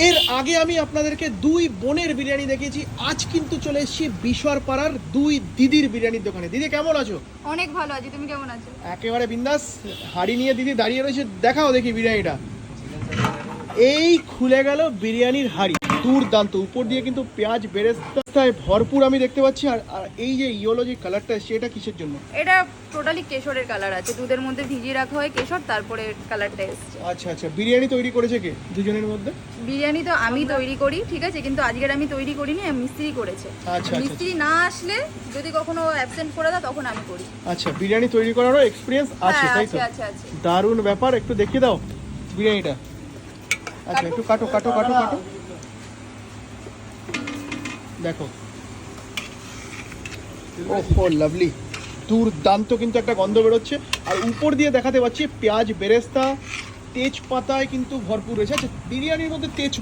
এর আগে আমি আপনাদেরকে দুই বোনের বিরিয়ানি দেখিয়েছি, আজ কিন্তু চলে এসেছি বিশওয়ারপাড়ার দুই দিদির বিরিয়ানির দোকানে। দিদি কেমন আছো? অনেক ভালো আছি, তুমি কেমন আছো? একেবারে বিন্দাস। হাড়ি নিয়ে দিদি দাঁড়িয়ে রয়েছে, দেখাও দেখি বিরিয়ানিটা। এই খুলে গেল বিরিয়ানির হাড়ি, দুর্দান্ত। উপর দিয়ে কিন্তু পেঁয়াজ বেরেস্তায় ভরপুর আমি দেখতে পাচ্ছি। আর আর এই যে ইয়েলো যে কালারটা এসছে, এটা কিসের জন্য? এটা টোটালি কেশরের কালার আছে, দুধের মধ্যে ভিজিয়ে রাখা হয় কেশর, তারপরে কালারটা এসছে। আচ্ছা আচ্ছা, বিরিয়ানি তৈরি করেছে কে দুজনের মধ্যে? বিরিয়ানি তো আমি তৈরি করি, ঠিক আছে, কিন্তু আজকের আমি তৈরি করিনি, মিস্ত্রি করেছে। আচ্ছা, মিস্ত্রি না আসলে যদি কখনো অ্যাবসেন্ট করে দেয় তখন আমি করি। আচ্ছা, বিরিয়ানি তৈরি করারও এক্সপিরিয়েন্স আছে, হ্যাঁ, তাই তো? আছে আছে। দারুণ ব্যাপার। একটু দেখিয়ে দাও বিরিয়ানিটা। আচ্ছা, একটু কাটো কাটো কাটো কাটো, দেখো। ওহো, লাভলি, দুর্দান্ত কিন্তু একটা গন্ধ বেরোচ্ছে। আর উপর দিয়ে দেখাতে পাচ্ছি পেঁয়াজ বেরেস্তা তেজপাতায় কিন্তু ভরপুর রয়েছে। আচ্ছা, বিরিয়ানির মধ্যে তেজপাতা